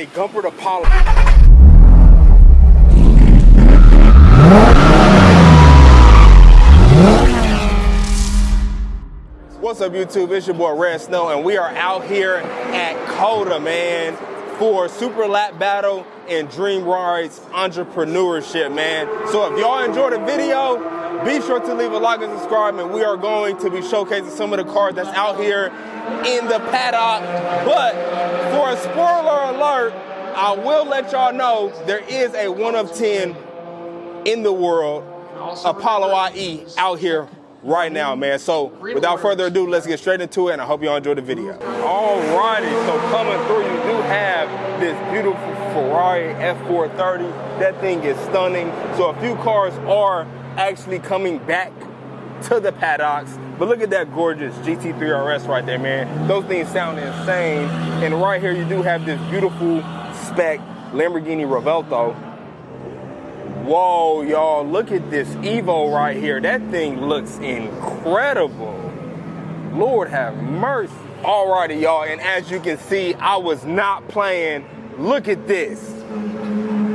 a Gumpert Apollo. What's up, YouTube? It's your boy Red Snow, and we are out here at COTA, man, for Superlap Battle and Dream Rides Entrepreneurship, man. So if y'all enjoyed the video, be sure to leave a like and subscribe, and we are going to be showcasing some of the cars that's out here in the paddock. But for a spoiler alert, I will let y'all know there is a 1 of 10 in the world Apollo IE out here right now, man. So without further ado, let's get straight into it, and I hope y'all enjoy the video. Alrighty, so coming through, you do have this beautiful Ferrari F430. That thing is stunning. So a few cars are actually coming back to the paddocks, but look at that gorgeous GT3 RS right there, man. Those things sound insane. And right here, you do have this beautiful spec Lamborghini Revuelto. Whoa, y'all, look at this Evo right here. That thing looks incredible. Lord have mercy. Alrighty, y'all, and as you can see, I was not playing. Look at this.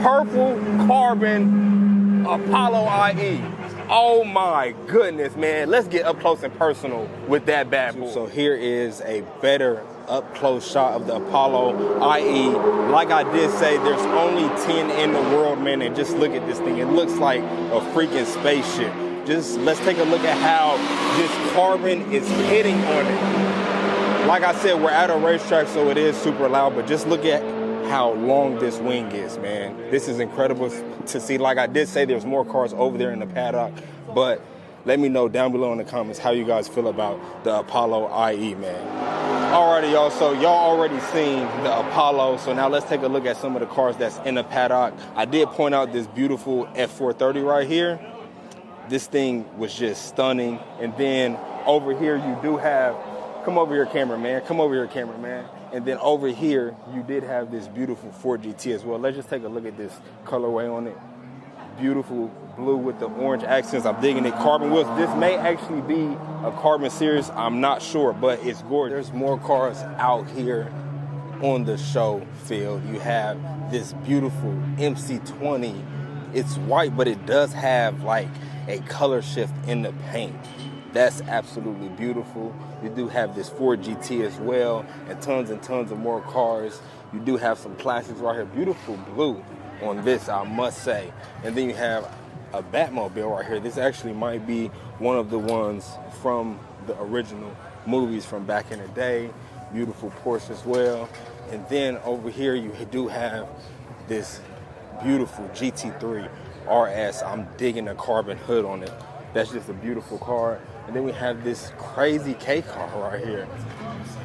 Purple carbon Apollo IE. Oh my goodness, man. Let's get up close and personal with that bad boy. So here is a better up close shot of the Apollo IE. Like I did say, there's only 10 in the world, man, and just look at this thing. It looks like a freaking spaceship. Just let's take a look at how this carbon is hitting on it. Like I said, we're at a racetrack, so it is super loud, but just look at how long this wing is, man. This is incredible to see. Like I did say, there's more cars over there in the paddock, but let me know down below in the comments how you guys feel about the Apollo IE, man. Alrighty, y'all, so y'all already seen the Apollo, so now let's take a look at some of the cars that's in the paddock. I did point out this beautiful F430 right here. This thing was just stunning. And then over here you do have, come over here, cameraman, come over here, cameraman. And then over here, you did have this beautiful Ford GT as well. Let's just take a look at this colorway on it. Beautiful blue with the orange accents. I'm digging it. Carbon wheels. This may actually be a carbon series. I'm not sure, but it's gorgeous. There's more cars out here on the show field. You have this beautiful MC20. It's white, but it does have like a color shift in the paint. That's absolutely beautiful. You do have this Ford GT as well, and tons of more cars. You do have some classics right here. Beautiful blue on this, I must say. And then you have a Batmobile right here. This actually might be one of the ones from the original movies from back in the day. Beautiful Porsche as well. And then over here you do have this beautiful GT3 RS. I'm digging the carbon hood on it. That's just a beautiful car. And then we have this crazy K car right here,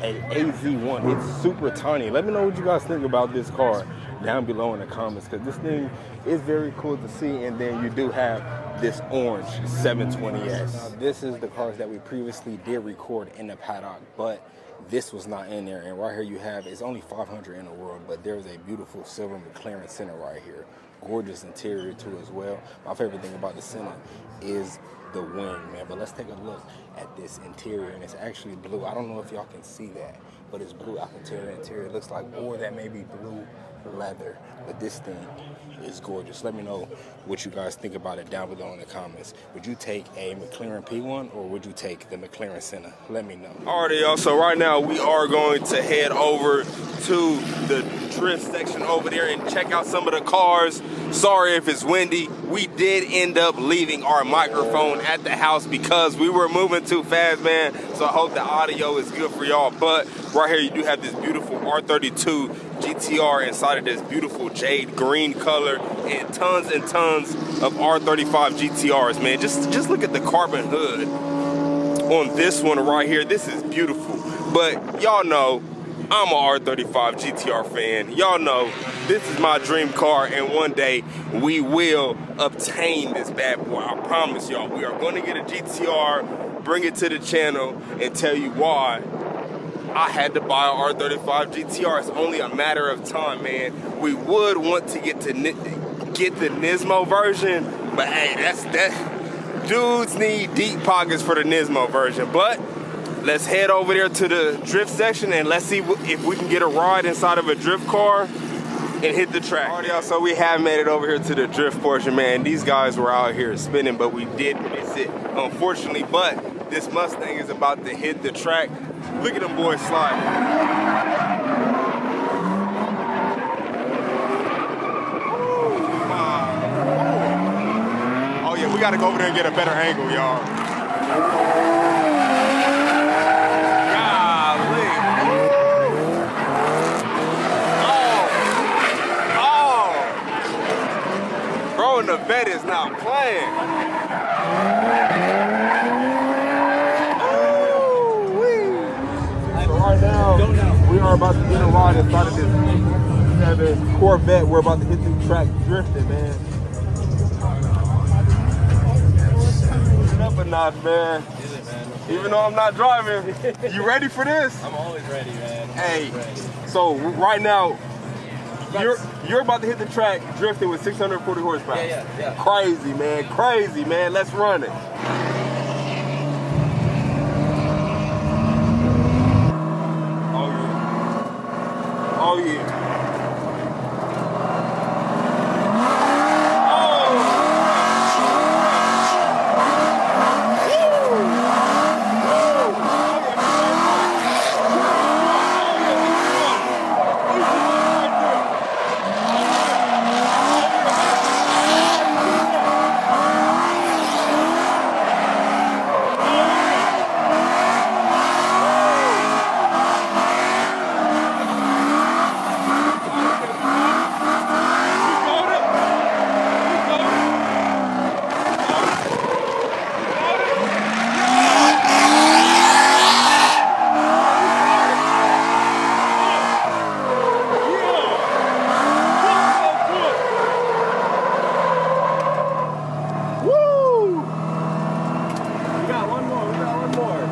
a AZ1. It's super tiny. Let me know what you guys think about this car down below in the comments, because this thing is very cool to see. And then you do have this orange 720S. Now, this is the cars that we previously did record in the paddock, but this was not in there. And right here you have, it's only 500 in the world, but there's a beautiful silver McLaren Senna right here. Gorgeous interior too as well. My favorite thing about the Senna is the wing, man. But let's take a look at this interior, and it's actually blue. I don't know if y'all can see that, but it's blue interior. It looks like, or that may be blue leather, but this thing is gorgeous. Let me know what you guys think about it down below in the comments. Would you take a McLaren P1 or would you take the McLaren Senna? Let me know. Alrighty, y'all, so right now we are going to head over to the drift section over there and check out some of the cars. Sorry if it's windy. We did end up leaving our microphone at the house because we were moving too fast, man. So I hope the audio is good for y'all. But right here you do have this beautiful R32 GTR inside of this beautiful jade green color, and tons of R35 GTRs, man. Just look at the carbon hood on this one right here. This is beautiful. But y'all know I'm a R35 GTR fan. Y'all know this is my dream car, and one day we will obtain this bad boy. I promise y'all, we are going to get a GTR, bring it to the channel, and tell you why I had to buy an R35 GTR. It's only a matter of time, man. We would want to get the Nismo version, but hey, that dudes need deep pockets for the Nismo version. But let's head over there to the drift section and let's see if we can get a ride inside of a drift car. and hit the track. Alright, y'all, so we have made it over here to the drift portion, man. These guys were out here spinning, but we did miss it, unfortunately. But this Mustang is about to hit the track. Look at them boys slide. We gotta go over there and get a better angle, y'all. Golly. Oh. Bro, and the vet is not playing. So right now, we are about to get a ride inside of this 7 Corvette. We're about to hit the track drifting, man. Up a notch, man. Even though I'm not driving, you ready for this? I'm always ready, man. Hey, so right now, you're about to hit the track drifting with 640 horsepower. Yeah. Crazy, man. Crazy, man. Let's run it. Oh yeah. Oh yeah.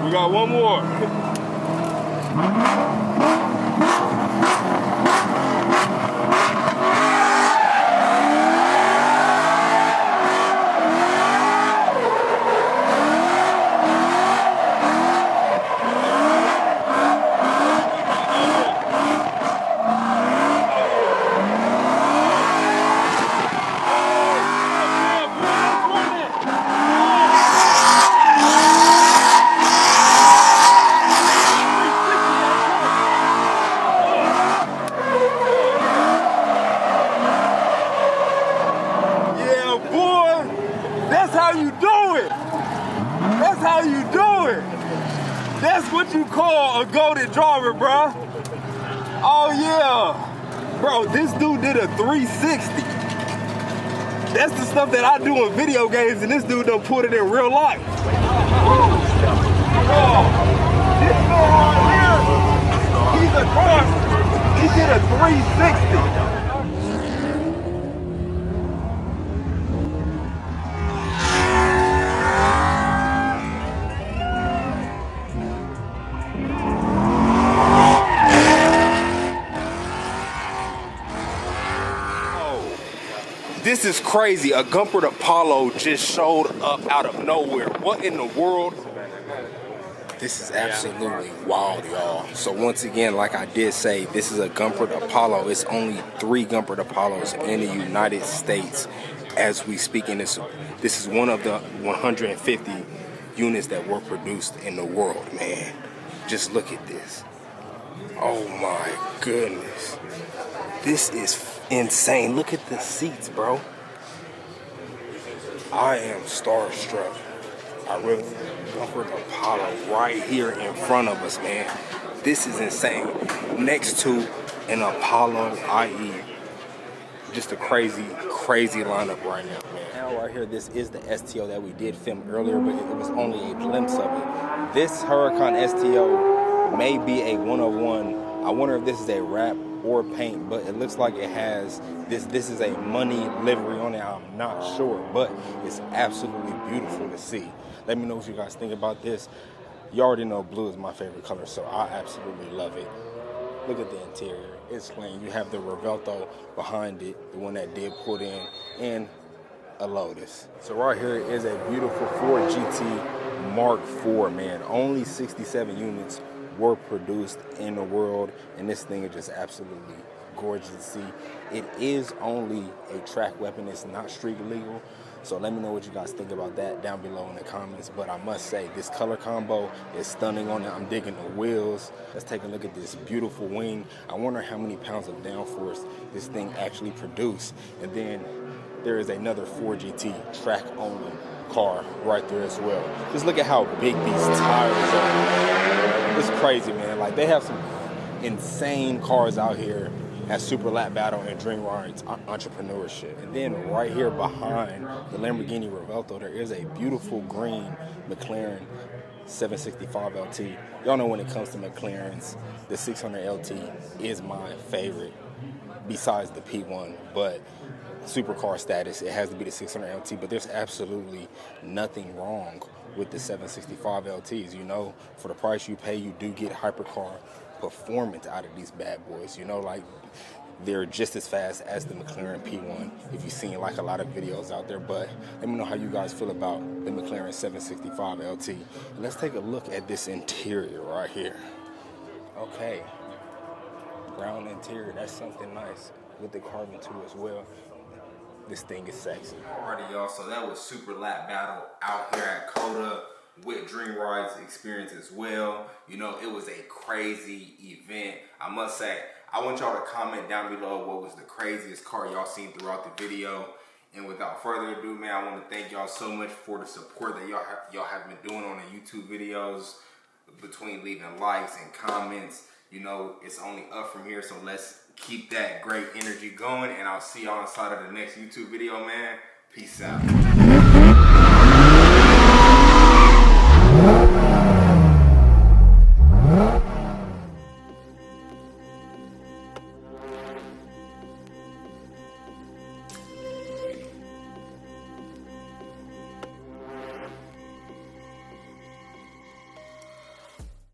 We got one more. That's how you do it. That's what you call a goated driver, bro. Oh yeah. Bro, this dude did a 360. That's the stuff that I do in video games, and this dude done put it in real life. Oh, this dude right here, he's a car. He did a 360. This is crazy. A Gumpert Apollo just showed up out of nowhere. What in the world? This is absolutely wild, y'all. So once again, like I did say, this is a Gumpert Apollo. It's only 3 Gumpert Apollos in the United States as we speak. And this is one of the 150 units that were produced in the world, man. Just look at this. Oh my goodness. This is insane. Look at the seats, bro. I am starstruck. I really Gumpert Apollo right here in front of us, man. This is insane. Next to an Apollo IE. Just a crazy, crazy lineup right now, man. Now right here, this is the STO that we did film earlier, but it was only a glimpse of it. This Huracan STO may be a 101. I wonder if this is a wrap or paint, but it looks like it has this is a money livery on it. I'm not sure, but it's absolutely beautiful to see. Let me know what you guys think about this. You already know blue is my favorite color, so I absolutely love it. Look at the interior. It's clean. You have the Revelto behind it, the one that did put in, and a Lotus. So right here is a beautiful Ford GT Mark IV, man. Only 67 units were produced in the world, and this thing is just absolutely gorgeous to see. It is only a track weapon. It's not street legal. So let me know what you guys think about that down below in the comments. But I must say, this color combo is stunning on it. I'm digging the wheels. Let's take a look at this beautiful wing. I wonder how many pounds of downforce this thing actually produced. And then there is another 4GT track only car right there as well. Just look at how big these tires are. It's crazy, man. Like, they have some insane cars out here at Superlap Battle and Dream Rides Entrepreneurship. And then right here behind the Lamborghini Revuelto, there is a beautiful green McLaren 765 LT. Y'all know when it comes to McLarens, the 600 LT is my favorite besides the P1, but supercar status, it has to be the 600 LT, but there's absolutely nothing wrong with the 765 LTs. You know, for the price you pay, you do get hypercar performance out of these bad boys. You know, like, they're just as fast as the McLaren P1 if you've seen like a lot of videos out there. But let me know how you guys feel about the McLaren 765 LT. And let's take a look at this interior right here. Okay, brown interior, that's something nice with the carbon too as well. This thing is sexy. Alrighty, y'all, so that was Superlap Battle out here at COTA with Dream Rides experience as well. You know, it was a crazy event. I must say, I want y'all to comment down below what was the craziest car y'all seen throughout the video. And without further ado, man, I want to thank y'all so much for the support that y'all have been doing on the YouTube videos, between leaving likes and comments. You know, it's only up from here, so let's keep that great energy going, and I'll see y'all inside of the next YouTube video, man. Peace out.